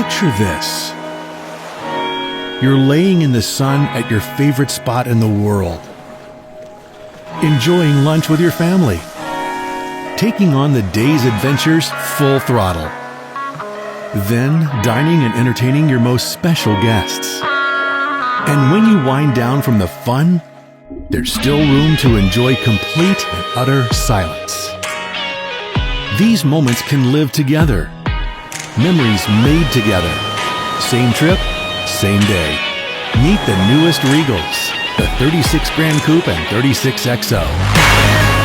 Picture this. You're laying in the sun at your favorite spot in the world, enjoying lunch with your family, taking on the day's adventures full throttle, then dining and entertaining your most special guests. And when you wind down from the fun, there's still room to enjoy complete and utter silence. These moments can live together. Memories made together. Same trip, same day. Meet the newest Regals, the 36 Grande Coupe and 36 XO.